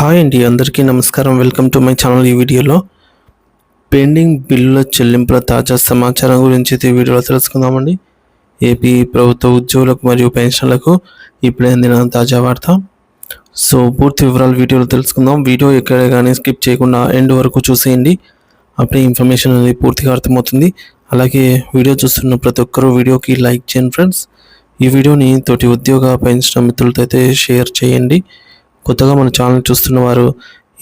Hi అండి, అందరికీ నమస్కారం. Welcome to my channel. ఈ వీడియోలో పెండింగ్ బిల్లుల చెల్లింపుల తాజా సమాచారం గురించి ఈ వీడియోలో తెలుసుకుందామండి. ఏపీ ప్రభుత్వ ఉద్యోగులకు మరియు పెన్షన్లకు ఇప్పుడే అందిన తాజా వార్త. సో పూర్తి వివరాలు వీడియోలో తెలుసుకుందాం. వీడియో ఎక్కడ కానీ స్కిప్ చేయకుండా ఎండ్ వరకు చూసేయండి. అప్పుడే ఇన్ఫర్మేషన్ అనేది పూర్తిగా అర్థమవుతుంది. అలాగే వీడియో చూస్తున్న ప్రతి ఒక్కరూ వీడియోకి లైక్ చేయండి ఫ్రెండ్స్. ఈ వీడియోని తోటి ఉద్యోగ పెన్షన్ మిత్రులతో అయితే షేర్ చేయండి. కొత్తగా మన ఛానల్ చూస్తున్న వారు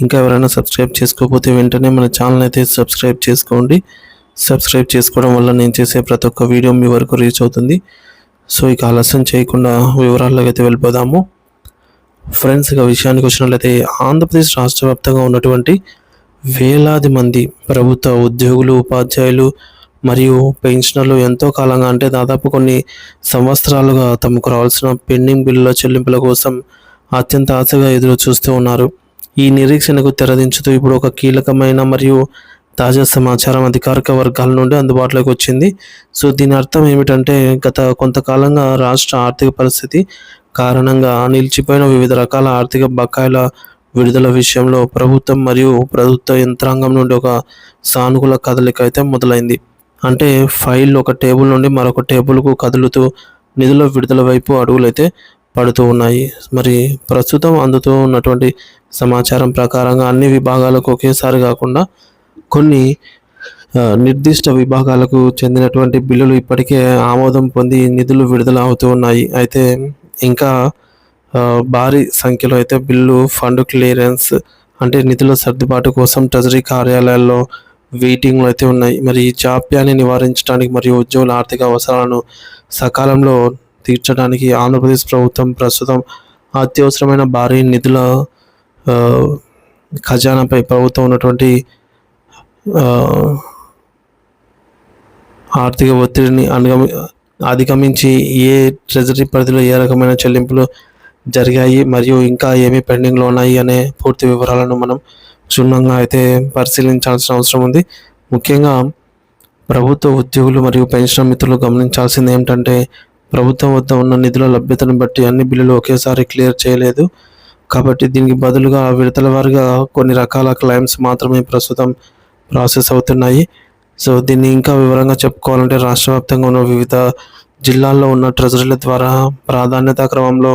ఇంకా ఎవరైనా సబ్స్క్రైబ్ చేసుకోకపోతే వెంటనే మన ఛానల్ అయితే సబ్స్క్రైబ్ చేసుకోండి. సబ్స్క్రైబ్ చేసుకోవడం వల్ల నేను చేసే ప్రతి ఒక్క వీడియో మీ వరకు రీచ్ అవుతుంది. సో ఇక ఆలస్యం చేయకుండా వివరాల్లోకి అయితే వెళ్ళిపోదాము ఫ్రెండ్స్. ఇక విషయానికి వచ్చినట్లయితే ఆంధ్రప్రదేశ్ రాష్ట్ర వ్యాప్తంగా ఉన్నటువంటి వేలాది మంది ప్రభుత్వ ఉద్యోగులు, ఉపాధ్యాయులు మరియు పెన్షనర్లు ఎంతో కాలంగా అంటే దాదాపు కొన్ని సంవత్సరాలుగా తమకు రావాల్సిన పెండింగ్ బిల్లుల చెల్లింపుల కోసం అత్యంత ఆశగా ఎదురు చూస్తూ ఉన్నారు. ఈ నిరీక్షణకు తెరదించుతూ ఇప్పుడు ఒక కీలకమైన మరియు తాజా సమాచారం అధికారిక వర్గాల నుండి అందుబాటులోకి వచ్చింది. సో దీని అర్థం ఏమిటంటే గత కొంతకాలంగా రాష్ట్ర ఆర్థిక పరిస్థితి కారణంగా నిలిచిపోయిన వివిధ రకాల ఆర్థిక బకాయిల విడుదల విషయంలో ప్రభుత్వం మరియు ప్రభుత్వ యంత్రాంగం నుండి ఒక సానుకూల కదలిక అయితే మొదలైంది. అంటే ఫైల్ ఒక టేబుల్ నుండి మరొక టేబుల్కు కదులుతూ నిధుల విడుదల వైపు అడుగులైతే పడుతూ ఉన్నాయి. మరి ప్రస్తుతం అందుతూ ఉన్నటువంటి సమాచారం ప్రకారంగా అన్ని విభాగాలకు ఒకేసారి కాకుండా కొన్ని నిర్దిష్ట విభాగాలకు చెందినటువంటి బిల్లులు ఇప్పటికే ఆమోదం పొంది నిధులు విడుదల అవుతూ ఉన్నాయి. అయితే ఇంకా భారీ సంఖ్యలో అయితే బిల్లు ఫండ్ క్లియరెన్స్ అంటే నిధుల సర్దుబాటు కోసం ట్రెజరీ కార్యాలయాల్లో వెయిటింగ్లు అయితే ఉన్నాయి. మరి ఈ జాప్యాన్ని నివారించడానికి మరియు ఉద్యోగుల ఆర్థిక అవసరాలను సకాలంలో తీర్చడానికి ఆంధ్రప్రదేశ్ ప్రభుత్వం ప్రస్తుతం అత్యవసరమైన భారీ నిధుల ఖజానాపై ప్రభుత్వం ఉన్నటువంటి ఆర్థిక ఒత్తిడిని అధిగమించి ఏ ట్రెజరీ పరిధిలో ఏ రకమైన చెల్లింపులు జరిగాయి మరియు ఇంకా ఏమి పెండింగ్లో ఉన్నాయి అనే పూర్తి వివరాలను మనం క్షుణ్ణంగా అయితే పరిశీలించాల్సిన అవసరం ఉంది. ముఖ్యంగా ప్రభుత్వ ఉద్యోగులు మరియు పెన్షన్ మిత్రులు గమనించాల్సింది ఏమిటంటే ప్రభుత్వం వద్ద ఉన్న నిధుల లభ్యతను బట్టి అన్ని బిల్లులు ఒకేసారి క్లియర్ చేయలేదు. కాబట్టి దీనికి బదులుగా విడతల వారీగా కొన్ని రకాల క్లెయిమ్స్ మాత్రమే ప్రస్తుతం ప్రాసెస్ అవుతున్నాయి. సో దీన్ని ఇంకా వివరంగా చెప్పుకోవాలంటే రాష్ట్ర వ్యాప్తంగా ఉన్న వివిధ జిల్లాల్లో ఉన్న ట్రెజరీల ద్వారా ప్రాధాన్యత క్రమంలో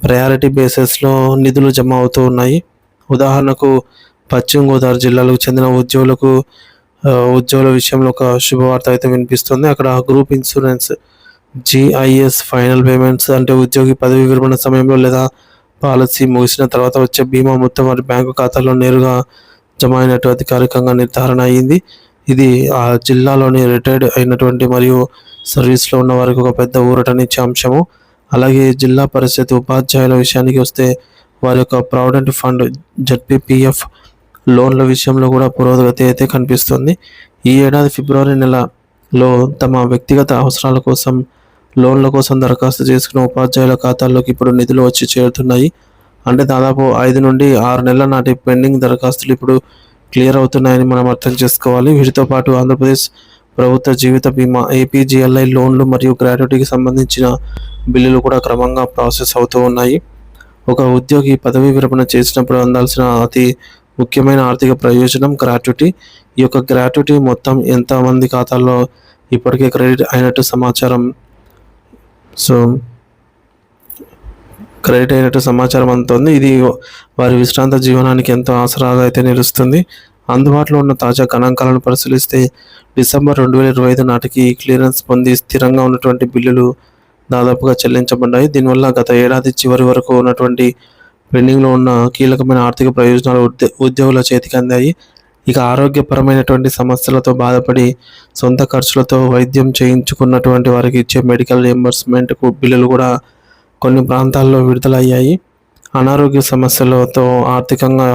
ప్రయారిటీ బేసిస్లో నిధులు జమ అవుతూ ఉన్నాయి. ఉదాహరణకు పశ్చిమ గోదావరి జిల్లాలకు చెందిన ఉద్యోగుల విషయంలో ఒక శుభవార్త అయితే వినిపిస్తుంది. అక్కడ group insurance GIS final payments అంటే ఉద్యోగి పదవి విరమణ సమయంలో లేదా పాలసీ ముగిసిన తర్వాత వచ్చే బీమా మొత్తం వారి బ్యాంకు ఖాతాలో నేరుగా జమ అయినట్టు అధికారికంగా నిర్ధారణ అయ్యింది. ఇది ఆ జిల్లాలోని రిటైర్డ్ అయినటువంటి మరియు సర్వీస్లో ఉన్న వారికి ఒక పెద్ద ఊరటనిచ్చే అంశము. అలాగే జిల్లా పరిషత్ ఉపాధ్యాయుల విషయానికి వస్తే వారి యొక్క ప్రావిడెంట్ ఫండ్ ZPPF లోన్ల విషయంలో కూడా పురోగతి అయితే కనిపిస్తుంది. ఈ ఏడాది ఫిబ్రవరి నెలలో తమ వ్యక్తిగత అవసరాల కోసం లోన్ల కోసం దరఖాస్తు చేసుకున్న ఉపాధ్యాయుల ఖాతాల్లోకి ఇప్పుడు నిధులు వచ్చి చేరుతున్నాయి. అంటే దాదాపు 5 నుండి 6 నెలల నాటి పెండింగ్ దరఖాస్తులు ఇప్పుడు క్లియర్ అవుతున్నాయని మనం అర్థం చేసుకోవాలి. వీటితో పాటు ఆంధ్రప్రదేశ్ ప్రభుత్వ జీవిత బీమా APGLI లోన్లు మరియు గ్రాట్యుటీకి సంబంధించిన బిల్లులు కూడా క్రమంగా ప్రాసెస్ అవుతూ ఉన్నాయి. ఒక ఉద్యోగి పదవీ విరమణ చేసినప్పుడు అందాల్సిన అతి ముఖ్యమైన ఆర్థిక ప్రయోజనం గ్రాట్యుటీ. ఈ యొక్క గ్రాట్యుటీ మొత్తం ఎంతమంది ఖాతాల్లో ఇప్పటికే క్రెడిట్ అయినట్టు సమాచారం. సో క్రెడిట్ అయినట్టు సమాచారం అందుతుంది. ఇది వారి విశ్రాంత జీవనానికి ఎంతో ఆసరాగా అయితే నిలుస్తుంది. అందుబాటులో ఉన్న తాజా గణాంకాలను పరిశీలిస్తే డిసెంబర్ 2025 నాటికి క్లియరెన్స్ పొంది స్థిరంగా ఉన్నటువంటి బిల్లులు దాదాపుగా చెల్లించబడ్డాయి. దీనివల్ల గత ఏడాది చివరి వరకు ఉన్నటువంటి పెండింగ్లో ఉన్న కీలకమైన ఆర్థిక ప్రయోజనాలు ఉద్యోగుల చేతికి అందాయి. ఇక ఆరోగ్యపరమైనటువంటి సమస్యలతో బాధపడి సొంత ఖర్చులతో వైద్యం చేయించుకున్నటువంటి వారికి ఇచ్చే మెడికల్ రియంబర్స్మెంట్ బిల్లులు కూడా కొన్ని ప్రాంతాల్లో విడుదలయ్యాయి. అనారోగ్య సమస్యలతో ఆర్థికంగా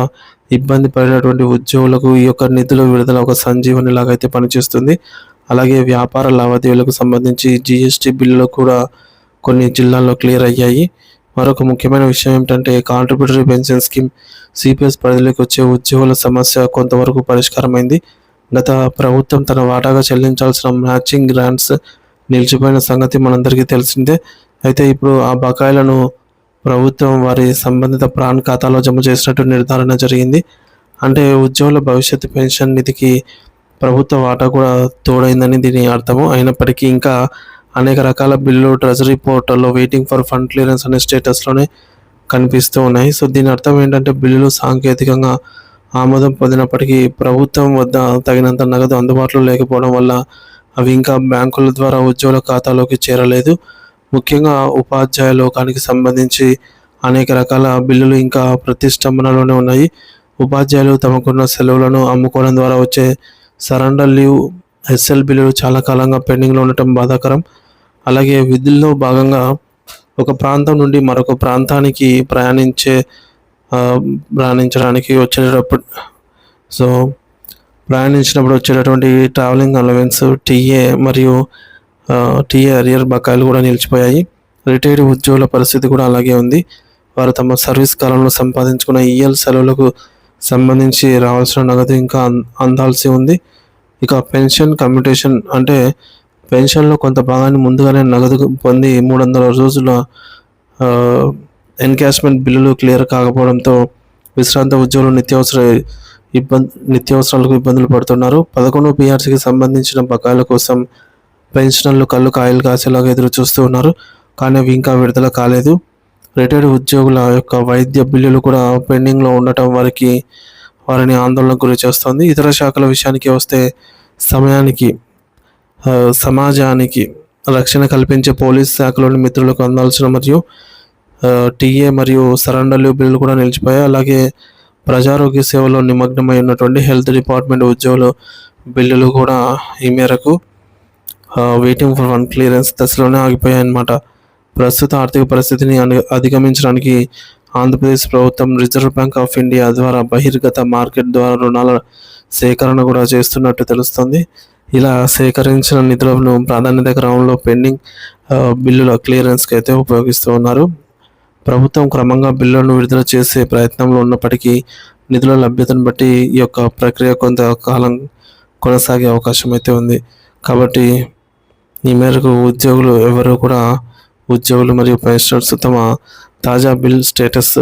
ఇబ్బంది పడినటువంటి ఉద్యోగులకు ఈ యొక్క నిధుల విడుదల ఒక సంజీవనిలాగా అయితే పనిచేస్తుంది. అలాగే వ్యాపార లావాదేవీలకు సంబంధించి GST బిల్లులు కూడా కొన్ని జిల్లాల్లో క్లియర్ అయ్యాయి. మరొక ముఖ్యమైన విషయం ఏమిటంటే కాంట్రిబ్యూటరీ పెన్షన్ స్కీమ్ CPS పరిధిలోకి వచ్చే ఉద్యోగుల సమస్య కొంతవరకు పరిష్కారమైంది. గత ప్రభుత్వం తన వాటాగా చెల్లించాల్సిన మ్యాచింగ్ గ్రాంట్స్ నిలిచిపోయిన సంగతి మనందరికీ తెలిసిందే. అయితే ఇప్పుడు ఆ బకాయిలను ప్రభుత్వం వారి సంబంధిత ప్రాన్ ఖాతాలో జమ చేసినట్టు నిర్ధారణ జరిగింది. అంటే ఉద్యోగుల భవిష్యత్తు పెన్షన్ నిధికి ప్రభుత్వ వాటా కూడా తోడైందని దీని అర్థము. అయినప్పటికీ ఇంకా అనేక రకాల బిల్లులు ట్రెజరీ పోర్టల్లో వెయిటింగ్ ఫర్ ఫండ్ క్లియరెన్స్ అనే స్టేటస్లోనే కనిపిస్తూ ఉన్నాయి. సో దీని అర్థం ఏంటంటే బిల్లులు సాంకేతికంగా ఆమోదం పొందినప్పటికీ ప్రభుత్వం వద్ద తగినంత నగదు అందుబాటులో లేకపోవడం వల్ల అవి ఇంకా బ్యాంకుల ద్వారా ఉద్యోగుల ఖాతాలోకి చేరలేదు. ముఖ్యంగా ఉపాధ్యాయ లోకానికి సంబంధించి అనేక రకాల బిల్లులు ఇంకా ప్రతిష్టంభనలోనే ఉన్నాయి. ఉపాధ్యాయులు తమకున్న సెలవులను అమ్ముకోవడం ద్వారా వచ్చే సరెండర్ లీవ్ ఎస్ఎల్ బిల్లులు చాలా కాలంగా పెండింగ్లో ఉండటం బాధాకరం. అలాగే విధుల్లో భాగంగా ఒక ప్రాంతం నుండి మరొక ప్రాంతానికి ప్రయాణించడానికి ప్రయాణించినప్పుడు వచ్చేటటువంటి ట్రావెలింగ్ అలవెన్స్ టీఏ అరియర్ బకాయిలు కూడా నిలిచిపోయాయి. రిటైర్డ్ ఉద్యోగుల పరిస్థితి కూడా అలాగే ఉంది. వారు తమ సర్వీస్ కాలంలో సంపాదించుకున్న ఈఎల్ సెలవులకు సంబంధించి రావాల్సిన నగదు ఇంకా అందాల్సి ఉంది. ఇక పెన్షన్ కమ్యూటేషన్ అంటే పెన్షన్లో కొంత భాగాన్ని ముందుగానే నగదు పొంది 300 రోజుల ఎన్కాష్మెంట్ బిల్లులు క్లియర్ కాకపోవడంతో విశ్రాంత ఉద్యోగులు నిత్యావసరాలకు ఇబ్బందులు పడుతున్నారు. 11 PRCకి సంబంధించిన బకాయిల కోసం పెన్షనర్లు కళ్ళు కాయలు కాసేలాగా ఎదురు చూస్తూ ఉన్నారు. కానీ అవి ఇంకా విడుదల కాలేదు. రిటైర్డ్ ఉద్యోగుల యొక్క వైద్య బిల్లులు కూడా పెండింగ్లో ఉండటం వారిని ఆందోళనకు గురి చేస్తుంది. ఇతర శాఖల విషయానికి వస్తే సమాజానికి రక్షణ కల్పించే పోలీస్ శాఖలోని మిత్రులకు అందాల్సిన మరియు టీఏ మరియు సరెండర్ లీవ్ బిల్లులు కూడా నిలిచిపోయాయి. అలాగే ప్రజారోగ్య సేవలో నిమగ్నమై ఉన్నటువంటి హెల్త్ డిపార్ట్మెంట్ ఉద్యోగులు బిల్లులు కూడా ఈ మేరకు వెయిటింగ్ ఫర్ ఫండ్ క్లియరెన్స్ దశలోనే ఆగిపోయాయన్నమాట. ప్రస్తుత ఆర్థిక పరిస్థితిని అధిగమించడానికి ఆంధ్రప్రదేశ్ ప్రభుత్వం రిజర్వ్ బ్యాంక్ ఆఫ్ ఇండియా ద్వారా బహిర్గత మార్కెట్ ద్వారా రుణాల సేకరణ కూడా చేస్తున్నట్టు తెలుస్తుంది. ఇలా సేకరించిన నిధులను ప్రాధాన్యత క్రమంలో పెండింగ్ బిల్లుల క్లియరెన్స్కి అయితే ఉపయోగిస్తూ ఉన్నారు. ప్రభుత్వం క్రమంగా బిల్లులను విడుదల చేసే ప్రయత్నంలో ఉన్నప్పటికీ నిధుల లభ్యతను బట్టి ఈ యొక్క ప్రక్రియ కొంతకాలం కొనసాగే అవకాశం అయితే ఉంది. కాబట్టి ఈ మేరకు ఉద్యోగులు మరియు పెన్షనర్స్ తమ తాజా బిల్ స్టేటస్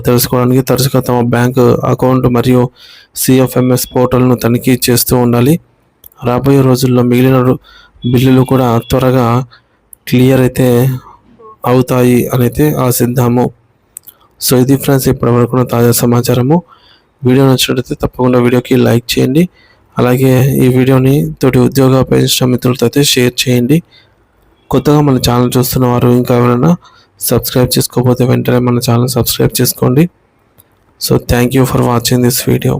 తెలుసుకోవడానికి తరచుగా తమ బ్యాంకు అకౌంట్ మరియు CFMS పోర్టల్ను తనిఖీ చేస్తూ ఉండాలి. రాబోయే రోజుల్లో మిగిలిన బిల్లులు కూడా త్వరగా క్లియర్ అయితే అవుతాయి అనైతే ఆశిద్దాము. సో ఇది ఫ్రెండ్స్ ఇప్పటివరకు తాజా సమాచారము. వీడియో నచ్చినట్లయితే తప్పకుండా వీడియోకి లైక్ చేయండి. అలాగే ఈ వీడియోని తోటి ఉద్యోగ పెన్షన్ మిత్రులతో అయితే షేర్ చేయండి. కొత్తగా మన ఛానల్ చూస్తున్న వారు ఇంకా ఎవరైనా సబ్స్క్రైబ్ చేసుకోకపోతే వెంటనే మన ఛానల్ సబ్స్క్రైబ్ చేసుకోండి. So thank you for watching this video.